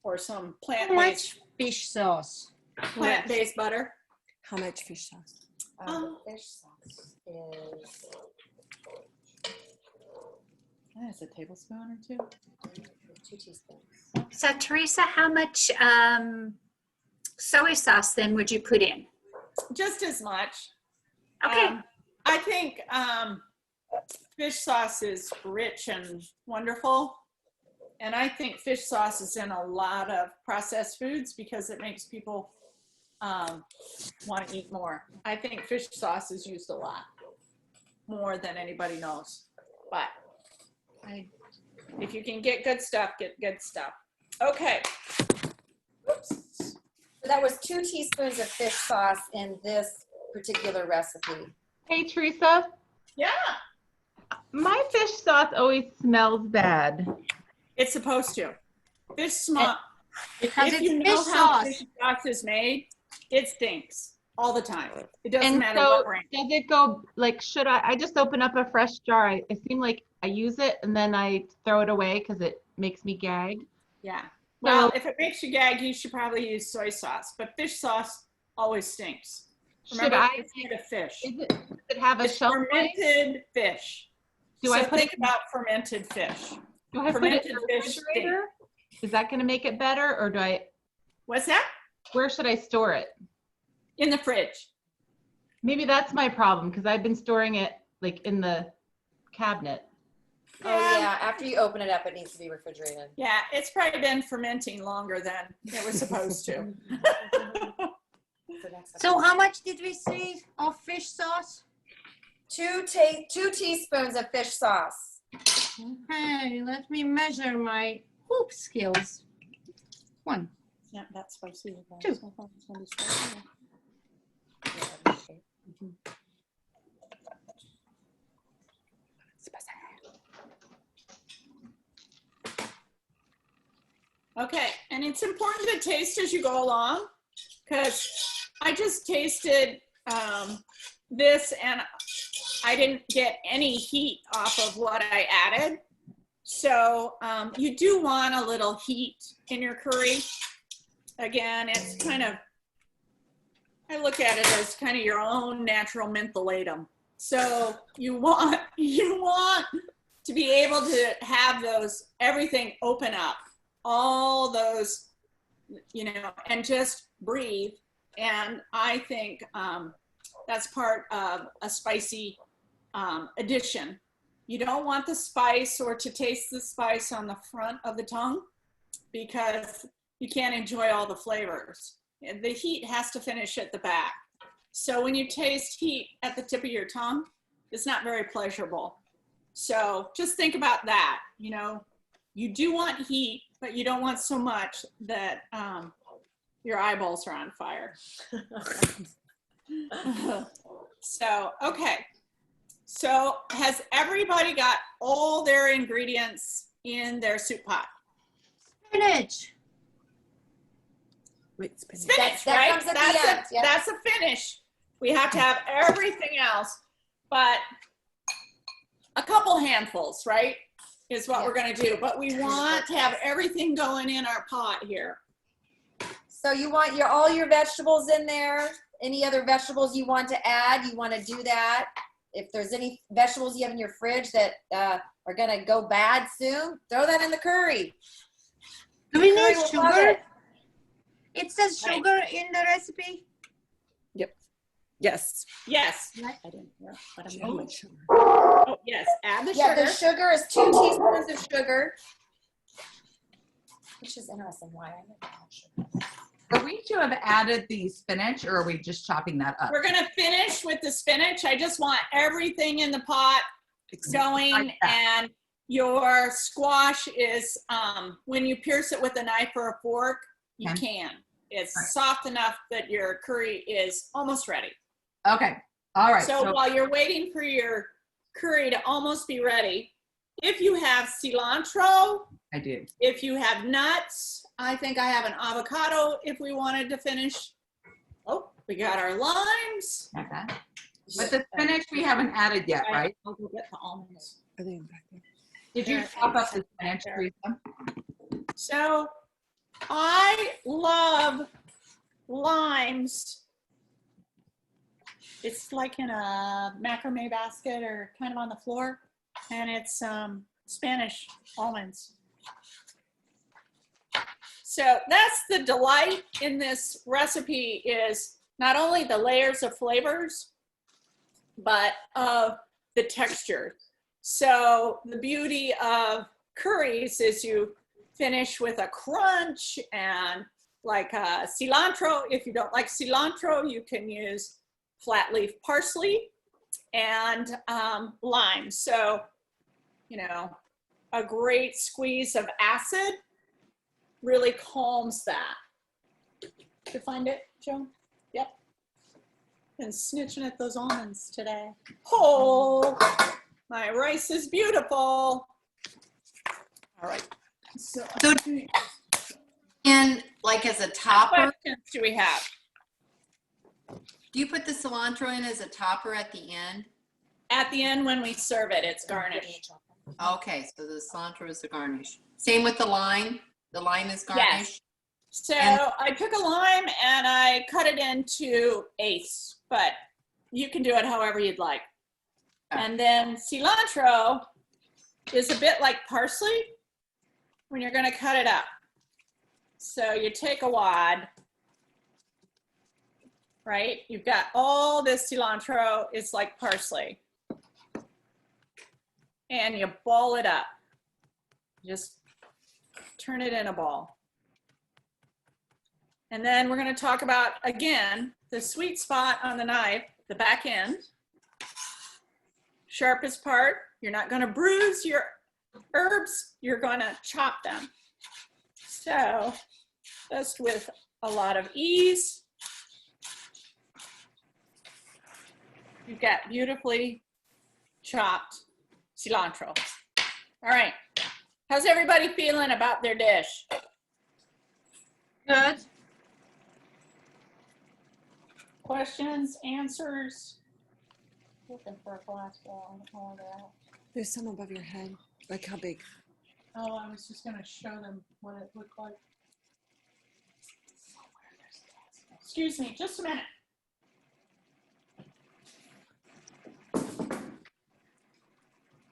Speaker 9: or some plant-based.
Speaker 3: Fish sauce.
Speaker 9: Plant-based butter.
Speaker 10: How much fish sauce?
Speaker 1: Fish sauce is...
Speaker 9: That's a tablespoon or two.
Speaker 1: 2 teaspoons.
Speaker 12: So Teresa, how much soy sauce then would you put in?
Speaker 9: Just as much.
Speaker 12: Okay.
Speaker 9: I think fish sauce is rich and wonderful. And I think fish sauce is in a lot of processed foods because it makes people want to eat more. I think fish sauce is used a lot, more than anybody knows. But if you can get good stuff, get good stuff. Okay. Oops.
Speaker 1: So that was 2 teaspoons of fish sauce in this particular recipe.
Speaker 2: Hey, Teresa.
Speaker 9: Yeah.
Speaker 2: My fish sauce always smells bad.
Speaker 9: It's supposed to. Fish sauce.
Speaker 3: Because
Speaker 9: if
Speaker 3: it's
Speaker 9: you know
Speaker 3: fish
Speaker 9: how
Speaker 3: sauce.
Speaker 9: fish sauce is made, it stinks all the time. It doesn't
Speaker 2: And
Speaker 9: matter
Speaker 2: so
Speaker 9: what brand.
Speaker 2: does it go, like, should I just open up a fresh jar? I seem like I use it and then I throw it away because it makes me gag.
Speaker 9: Yeah. Well, if it makes you gag, you should probably use soy sauce. But fish sauce always stinks. Remember,
Speaker 2: Should I?
Speaker 9: it's made of fish.
Speaker 2: Does it have a
Speaker 9: It's
Speaker 2: shelf life?
Speaker 9: fermented fish.
Speaker 2: Do
Speaker 9: so
Speaker 2: I put
Speaker 9: think
Speaker 2: it,
Speaker 9: about fermented fish.
Speaker 2: do I put it in
Speaker 9: fermented
Speaker 2: the
Speaker 9: fish
Speaker 2: refrigerator? Is that going to make it better, or do I?
Speaker 9: What's that?
Speaker 2: Where should I store it?
Speaker 9: In the fridge.
Speaker 2: Maybe that's my problem because I've been storing it like in the cabinet.
Speaker 1: Oh yeah, after you open it up, it needs to be refrigerated.
Speaker 9: Yeah, it's probably been fermenting longer than it was supposed to.
Speaker 3: So how much did we say of fish sauce?
Speaker 1: 2 teaspoons of fish sauce.
Speaker 3: Okay, let me measure my hoop skills. 1.
Speaker 9: Yeah, that's spicy.
Speaker 3: 2.
Speaker 9: Okay, and it's important to taste as you go along because I just tasted this and I didn't get any heat off of what I added. So you do want a little heat in your curry. Again, it's kind of, I look at it as kind of your own natural mentholatum. So you want to be able to have those, everything open up, all those, you know, and just breathe. And I think that's part of a spicy addition. You don't want the spice or to taste the spice on the front of the tongue because you can't enjoy all the flavors. the heat has to finish at the back. So when you taste heat at the tip of your tongue, it's not very pleasurable. So just think about that. You know, you do want heat, but you don't want so much that your eyeballs are on fire. So, okay. So has everybody got all their ingredients in their soup pot?
Speaker 3: Spinach.
Speaker 10: Wait, spinach.
Speaker 9: Spinach,
Speaker 1: That
Speaker 9: right?
Speaker 1: comes at the end, yeah.
Speaker 9: That's a finish. We have to have everything else, but a couple handfuls, right, is what we're gonna do. But we want to have everything going in our pot here.
Speaker 1: So you want all your vegetables in there? Any other vegetables you want to add? You want to do that? If there's any vegetables you have in your fridge that are gonna go bad soon, throw that in the curry.
Speaker 3: Do we
Speaker 1: Curry
Speaker 3: need
Speaker 1: will love
Speaker 3: sugar?
Speaker 1: it.
Speaker 3: It says sugar in the recipe.
Speaker 10: Yep. Yes.
Speaker 9: Yes.
Speaker 10: I didn't know, but I'm gonna make sure.
Speaker 9: Oh, yes. Add the
Speaker 1: Yeah,
Speaker 9: sugar.
Speaker 1: the sugar is 2 teaspoons of sugar. Which is interesting. Why I didn't add sugar.
Speaker 13: Are we to have added the spinach, or are we just chopping that up?
Speaker 9: We're gonna finish with the spinach. I just want everything in the pot going,
Speaker 13: Like that.
Speaker 9: and your squash is, when you pierce it with a knife or a fork, you
Speaker 13: Okay.
Speaker 9: can. It's
Speaker 13: Right.
Speaker 9: soft enough that your curry is almost ready.
Speaker 13: Okay. All right.
Speaker 9: So while you're waiting for your curry to almost be ready, if you have cilantro,
Speaker 13: I do.
Speaker 9: if you have nuts, I think I have an avocado if we wanted to finish. Oh, we got our limes.
Speaker 13: Okay. But the spinach we haven't added yet, right?
Speaker 9: I'll go get the almonds.
Speaker 10: Are they in back there?
Speaker 13: Did you chop up the spinach, Teresa?
Speaker 9: So I love limes. It's like in a macrame basket or kind of on the floor, and it's Spanish almonds. So that's the delight in this recipe, is not only the layers of flavors, but of the texture. So the beauty of curries is you finish with a crunch, and like cilantro. If you don't like cilantro, you can use flat leaf parsley and lime. So, you know, a great squeeze of acid really calms that. Did you find it, Joan? Yep. Been snitching at those almonds today. Oh, my rice is beautiful. All right. So,
Speaker 5: And like as a
Speaker 9: what
Speaker 5: topper,
Speaker 9: questions do we have?
Speaker 5: do you put the cilantro in as a topper at the end?
Speaker 9: At the end, when we serve it, it's garnished.
Speaker 5: Okay, so the cilantro is the garnish. Same with the lime? The lime is garnished?
Speaker 9: So
Speaker 5: And-
Speaker 9: I took a lime and I cut it into eighths, but you can do it however you'd like. And then cilantro is a bit like parsley when you're going to cut it up. So you take a wad, right? You've got all this cilantro, it's like parsley. And you ball it up. Just turn it in a ball. And then we're going to talk about, again, the sweet spot on the knife, the back end. Sharpest part, you're not going to bruise your herbs, you're going to chop them. So, just with a lot of ease. You've got beautifully chopped cilantro. All right. How's everybody feeling about their dish?
Speaker 3: Good.
Speaker 9: Questions, answers? Looking for a glass ball.
Speaker 10: There's some above your head. Like how big?
Speaker 9: Oh, I was just going to show them what it looked like. Excuse me, just a minute.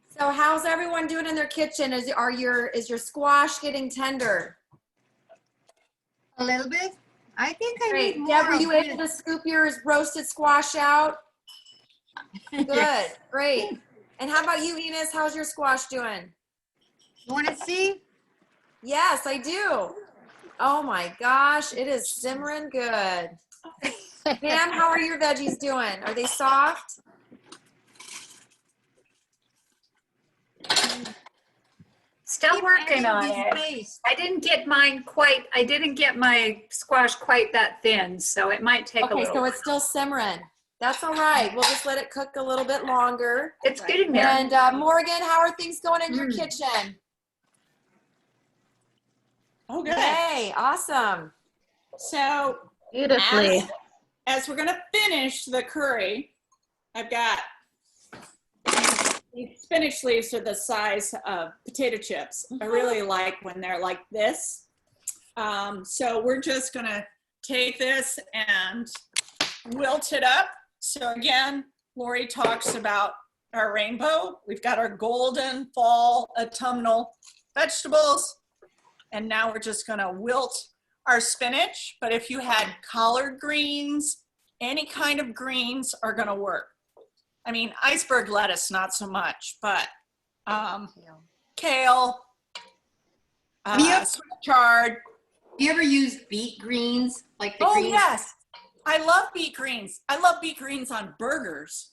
Speaker 1: So how's everyone doing in their kitchen? Is your squash getting tender?
Speaker 3: A little bit. I think I
Speaker 1: Great.
Speaker 3: need
Speaker 1: Deb,
Speaker 3: more
Speaker 1: were you
Speaker 3: of
Speaker 1: able
Speaker 3: this.
Speaker 1: to scoop your roasted squash out? Good, great. And how about you, Enos? How's your squash doing?
Speaker 3: You want to see?
Speaker 1: Yes, I do. Oh my gosh, it is simmering good. Pam, how are your veggies doing? Are they soft?
Speaker 12: Still working on it. I didn't get my squash quite that thin, so it might take a
Speaker 1: Okay,
Speaker 12: little.
Speaker 1: so it's still simmering. That's all right. We'll just let it cook a little bit longer.
Speaker 12: It's getting there.
Speaker 1: And Morgan, how are things going in your kitchen?
Speaker 9: Oh, good.
Speaker 1: Hey, awesome.
Speaker 9: So
Speaker 2: Beautifully.
Speaker 9: as we're gonna finish the curry, I've got these spinach leaves are the size of potato chips. I really like when they're like this. So we're just gonna take this and wilt it up. So again, Lori talks about our rainbow. We've got our golden fall autumnal vegetables. And now we're just gonna wilt our spinach. But if you had collard greens, any kind of greens are gonna work. I mean, iceberg lettuce, not so much, but kale, sweet chard.
Speaker 5: You ever use beet greens? Like the
Speaker 9: Oh
Speaker 5: greens?
Speaker 9: yes, I love beet greens. I love beet greens on burgers.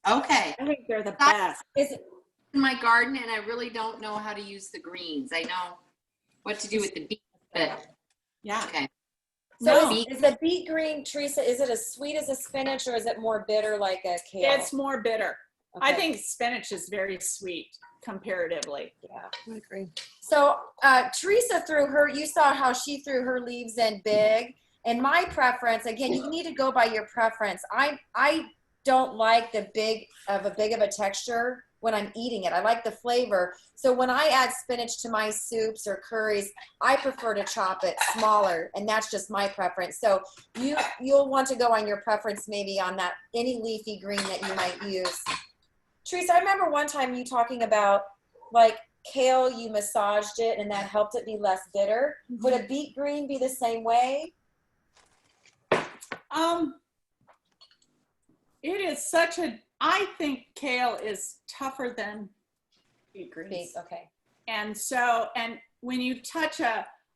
Speaker 5: Okay.
Speaker 9: I think they're the best.
Speaker 5: Is it in my garden, and I really don't know how to use the greens. I know what to do with the beets, but
Speaker 9: yeah.
Speaker 5: Okay.
Speaker 1: So
Speaker 9: No.
Speaker 1: is the beet green, Teresa, is it as sweet as a spinach or is it more bitter like a kale?
Speaker 9: It's more bitter.
Speaker 1: Okay.
Speaker 9: I think spinach is very sweet comparatively.
Speaker 1: Yeah.
Speaker 10: I agree.
Speaker 1: So Teresa you saw how she threw her leaves in big. And my preference, again, you need to go by your preference. I don't like the big of a texture when I'm eating it. I like the flavor. So when I add spinach to my soups or curries, I prefer to chop it smaller, and that's just my preference. So you'll want to go on your preference maybe on that, any leafy green that you might use. Teresa, I remember one time you talking about like kale, you massaged it and that helped it be less bitter. Would a beet green be the same way?
Speaker 9: It is I think kale is tougher than beet greens.
Speaker 1: Okay.
Speaker 9: And when you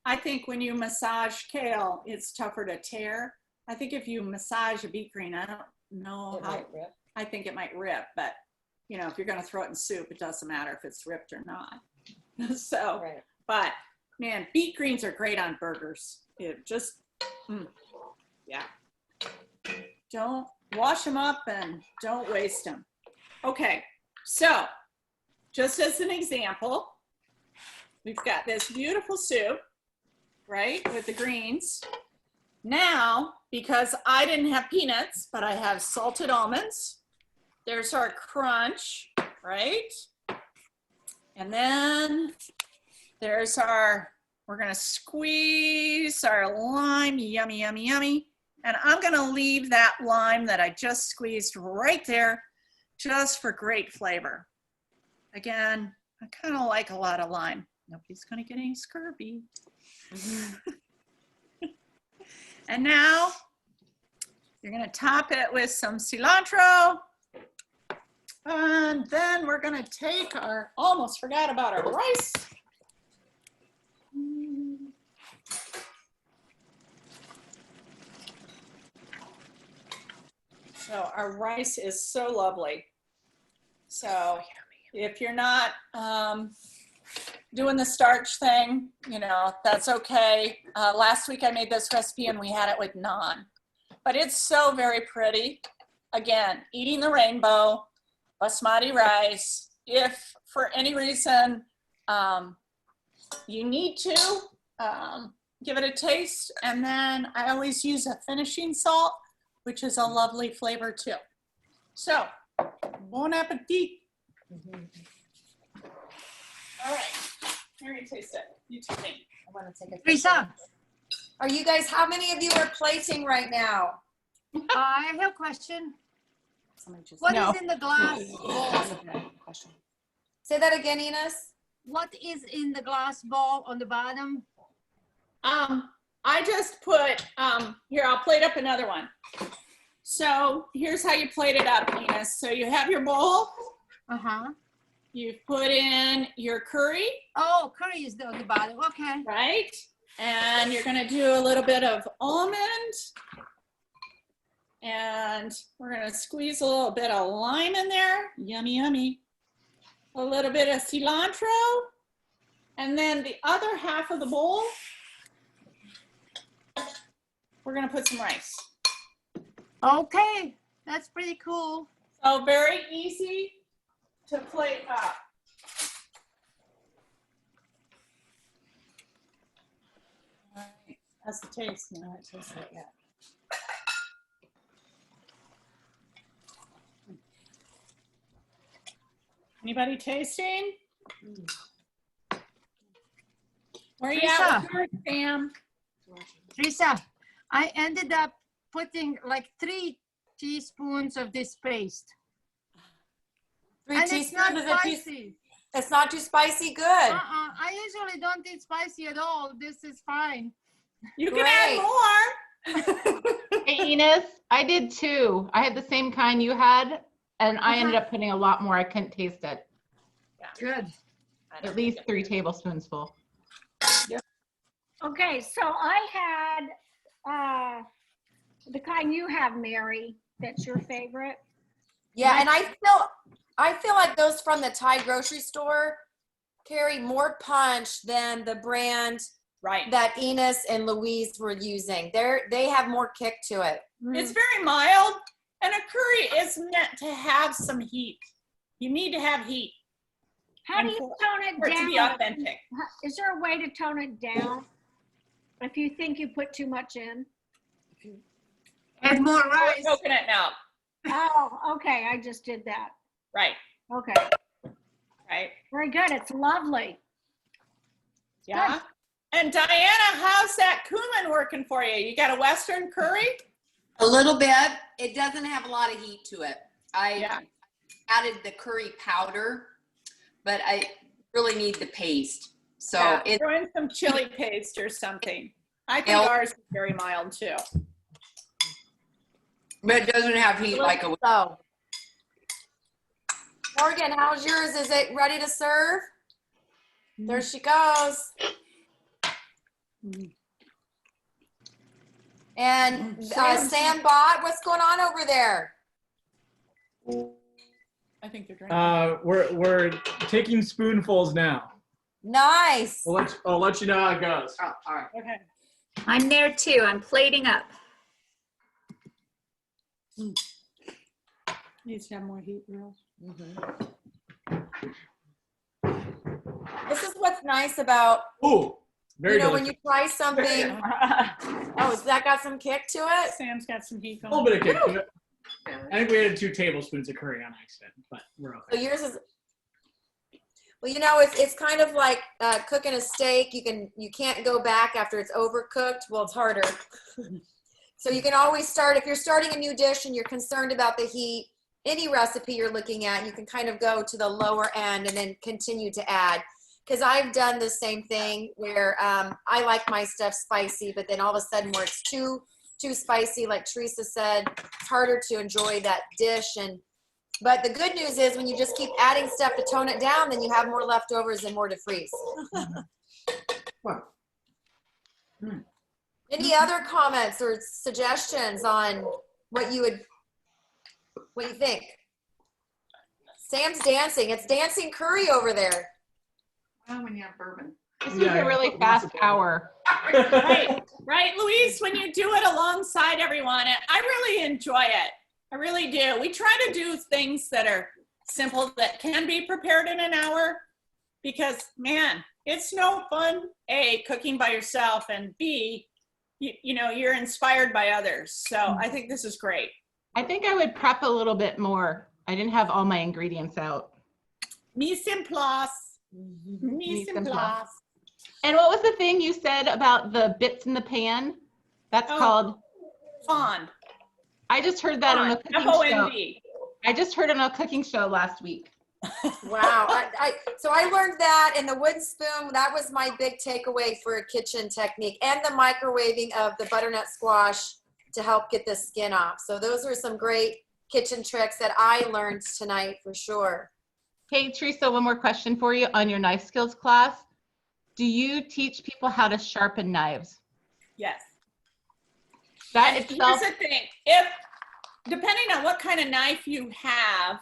Speaker 9: I think when you massage kale, it's tougher to tear. I think if you massage a beet green, I don't know how.
Speaker 1: Might rip.
Speaker 9: I think it might rip, but you know, if you're going to throw it in soup, it doesn't matter if it's ripped or not. So,
Speaker 1: right.
Speaker 9: But man, beet greens are great on burgers. It just, yeah. Don't wash them up and don't waste them. Okay, so just as an example, we've got this beautiful soup, right, with the greens. Now, because I didn't have peanuts, but I have salted almonds, there's our crunch, right? And then there's we're gonna squeeze our lime, yummy, yummy, yummy. And I'm gonna leave that lime that I just squeezed right there just for great flavor. Again, I kind of like a lot of lime. Nobody's gonna get any scurvy. And now you're gonna top it with some cilantro. And then we're gonna take almost forgot about our rice. So our rice is so lovely. So if you're not doing the starch thing, you know, that's okay. Last week I made this recipe and we had it with naan. But it's so very pretty. Again, eating the rainbow, basmati rice. If for any reason you need to, give it a taste. And then I always use a finishing salt, which is a lovely flavor too. So, bon appetit. All right, here you taste it. You too, me.
Speaker 1: I want to take a
Speaker 3: Teresa,
Speaker 1: Are you guys, how many of you are plating right now?
Speaker 3: I have a question.
Speaker 1: Just
Speaker 3: What is in the glass bowl?
Speaker 1: question. Say that again, Ines.
Speaker 3: What is in the glass bowl on the bottom?
Speaker 9: I just put, here, I'll plate up another one. So here's how you plate it up, Ines. So you have your bowl.
Speaker 3: Uh-huh.
Speaker 9: You've put in your curry.
Speaker 3: Oh, curry is on the bottom. Okay.
Speaker 9: Right? And you're gonna do a little bit of almond. And we're gonna squeeze a little bit of lime in there. Yummy, yummy. A little bit of cilantro. And then the other half of the bowl, we're gonna put some rice.
Speaker 3: Okay, that's pretty cool.
Speaker 9: So very easy to plate up. All right, that's the taste. No, it tastes like that. Anybody tasting? Where are you at with yours, Sam?
Speaker 3: Teresa, I ended up putting like 3 teaspoons of this paste.
Speaker 1: 3
Speaker 3: And it's not
Speaker 1: teaspoons is
Speaker 3: spicy.
Speaker 1: it's not too spicy. Good.
Speaker 3: I usually don't eat spicy at all. This is fine.
Speaker 9: You can add more.
Speaker 2: Hey, Enos, I did too. I had the same kind you had, and I ended up putting a lot more. I couldn't taste it.
Speaker 3: Good.
Speaker 2: At least 3 tablespoons full.
Speaker 6: Okay, so I had the kind you have, Mary, that's your favorite.
Speaker 1: Yeah, and I feel like those from the Thai grocery store carry more punch than the brand that Enos and Louise were using. They have more kick to it.
Speaker 9: It's very mild, and a curry is meant to have some heat. You need to have heat.
Speaker 6: How do you tone it
Speaker 9: for it
Speaker 6: down?
Speaker 9: to be authentic.
Speaker 6: Is there a way to tone it down if you think you put too much in?
Speaker 3: Add more rice.
Speaker 9: Coconut milk.
Speaker 6: Oh, okay. I just did that.
Speaker 9: Right.
Speaker 6: Okay.
Speaker 9: Right.
Speaker 6: Very good. It's lovely.
Speaker 9: Yeah.
Speaker 6: Good.
Speaker 9: And Diana, how's that cumin working for you? You got a Western curry?
Speaker 14: A little bit. It doesn't have a lot of heat to it. I added the curry powder, but I really need the paste. So
Speaker 9: throw in some chili paste or something. I think ours is very mild too.
Speaker 14: But it doesn't have heat like a.
Speaker 1: So, Morgan, how's yours? Is it ready to serve? There she goes. And Sam Bot, what's going on over there?
Speaker 9: I think they're drinking.
Speaker 4: We're taking spoonfuls now.
Speaker 1: Nice.
Speaker 4: I'll let you know how it goes.
Speaker 14: Oh, all right.
Speaker 9: Okay.
Speaker 12: I'm there too. I'm plating up.
Speaker 9: Needs to have more heat, girls.
Speaker 1: This is what's nice about,
Speaker 4: Very delicious.
Speaker 1: when you try something. Oh, has that got some kick to it?
Speaker 9: Sam's got some heat
Speaker 4: A
Speaker 9: going.
Speaker 4: little bit of kick to it. I think we added 2 tablespoons of curry on accident, but we're okay.
Speaker 1: So yours is, well, it's kind of like cooking a steak. You can't go back after it's overcooked. Well, it's harder. So you can always start, if you're starting a new dish and you're concerned about the heat, any recipe you're looking at, you can kind of go to the lower end and then continue to add. Because I've done the same thing where I like my stuff spicy, but then all of a sudden where it's too spicy, like Teresa said, it's harder to enjoy that dish. But the good news is when you just keep adding stuff to tone it down, then you have more leftovers and more to freeze. Any other comments or suggestions on what you think? Sam's dancing. It's dancing curry over there.
Speaker 13: Oh, when you have bourbon.
Speaker 2: This is a really fast hour.
Speaker 9: Right, Louise, when you do it alongside everyone, I really enjoy it. I really do. We try to do things that are simple, that can be prepared in an hour, because, man, it's no fun, A, cooking by yourself, and B, you're inspired by others. So I think this is great.
Speaker 2: I think I would prep a little bit more. I didn't have all my ingredients out.
Speaker 9: Mise en place. Mise en place.
Speaker 2: And what was the thing you said about the bits in the pan? That's called
Speaker 9: fond.
Speaker 2: I just heard that on a cooking
Speaker 9: F-O-N-D.
Speaker 2: show. I just heard it on a cooking show last week.
Speaker 1: Wow. So I learned that in the wooden spoon. That was my big takeaway for a kitchen technique, and the microwaving of the butternut squash to help get the skin off. So those are some great kitchen tricks that I learned tonight for sure.
Speaker 2: Hey, Teresa, one more question for you on your knife skills class. Do you teach people how to sharpen knives?
Speaker 9: Yes.
Speaker 2: That
Speaker 9: And
Speaker 2: itself.
Speaker 9: here's the thing, if, depending on what kind of knife you have,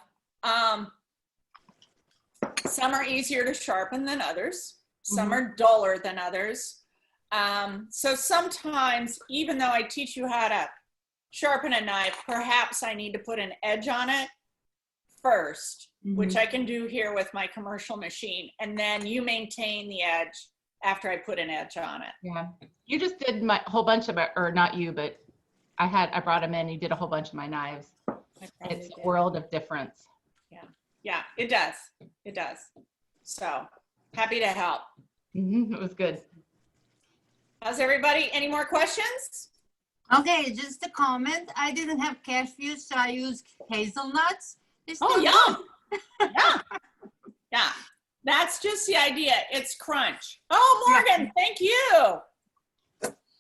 Speaker 9: some are easier to sharpen than others. Some are duller than others. So sometimes, even though I teach you how to sharpen a knife, perhaps I need to put an edge on it first, which I can do here with my commercial machine. And then you maintain the edge after I put an edge on it.
Speaker 2: Yeah. You just did my whole bunch of it, or not you, but I brought them in. You did a whole bunch of my knives. It's a world of difference.
Speaker 9: Yeah, it does. It does. So happy to help.
Speaker 2: It was good.
Speaker 9: How's everybody? Any more questions?
Speaker 3: Okay, just a comment. I didn't have cashews, so I used hazelnuts.
Speaker 9: Oh, yum. Yeah. Yeah. That's just the idea. It's crunch. Oh, Morgan, thank you.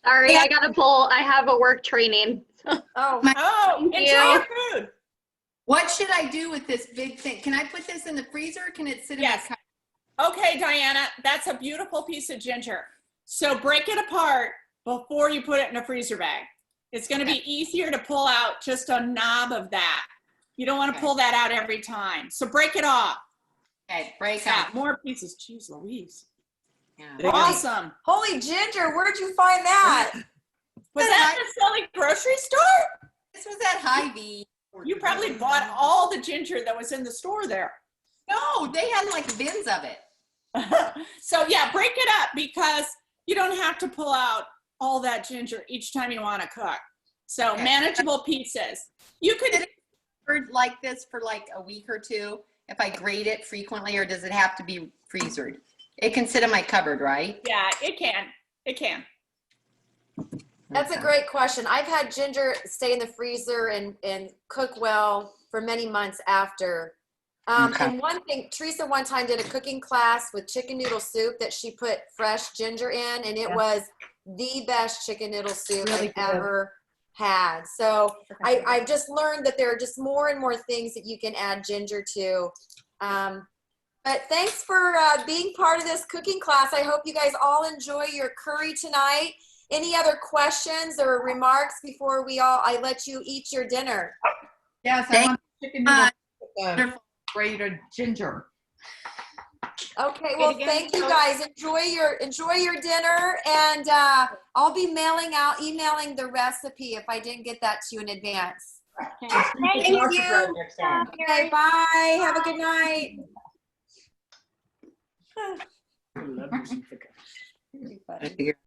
Speaker 7: Sorry, I got to pull. I have a work training.
Speaker 9: Oh, enjoy your food.
Speaker 14: What should I do with this big thing? Can I put this in the freezer? Or can it sit in my cup?
Speaker 9: Okay, Diana, that's a beautiful piece of ginger. So break it apart before you put it in a freezer bag. It's going to be easier to pull out just a knob of that. You don't want to pull that out every time. So break it off.
Speaker 14: Okay, break
Speaker 9: Yeah,
Speaker 14: off.
Speaker 9: more pieces. Jeez Louise.
Speaker 14: Yeah.
Speaker 9: Awesome.
Speaker 1: Holy ginger, where'd you find that?
Speaker 9: Was that in the Selly grocery store?
Speaker 14: This was at Hy-Vee.
Speaker 9: You probably bought all the ginger that was in the store there.
Speaker 14: No, they had like bins of it.
Speaker 9: So yeah, break it up because you don't have to pull out all that ginger each time you want to cook. So manageable pieces. You could
Speaker 14: like this for like a week or two if I grate it frequently, or does it have to be freezered? It can sit in my cupboard, right?
Speaker 9: Yeah, it can. It can.
Speaker 1: That's a great question. I've had ginger stay in the freezer and cook well for many months after. And one thing, Teresa one time did a cooking class with chicken noodle soup that she put fresh ginger in, and it was the best chicken noodle soup I've ever had. So I've just learned that there are just more and more things that you can add ginger to. But thanks for being part of this cooking class. I hope you guys all enjoy your curry tonight. Any other questions or remarks before I let you eat your dinner?
Speaker 13: Yes, I want chicken noodle grated ginger.
Speaker 1: Okay, well, thank you guys. Enjoy your dinner, and I'll be emailing the recipe if I didn't get that to you in advance.
Speaker 6: Thank
Speaker 1: you.
Speaker 4: Next time.
Speaker 1: Okay, bye. Have a good night.
Speaker 4: I love you some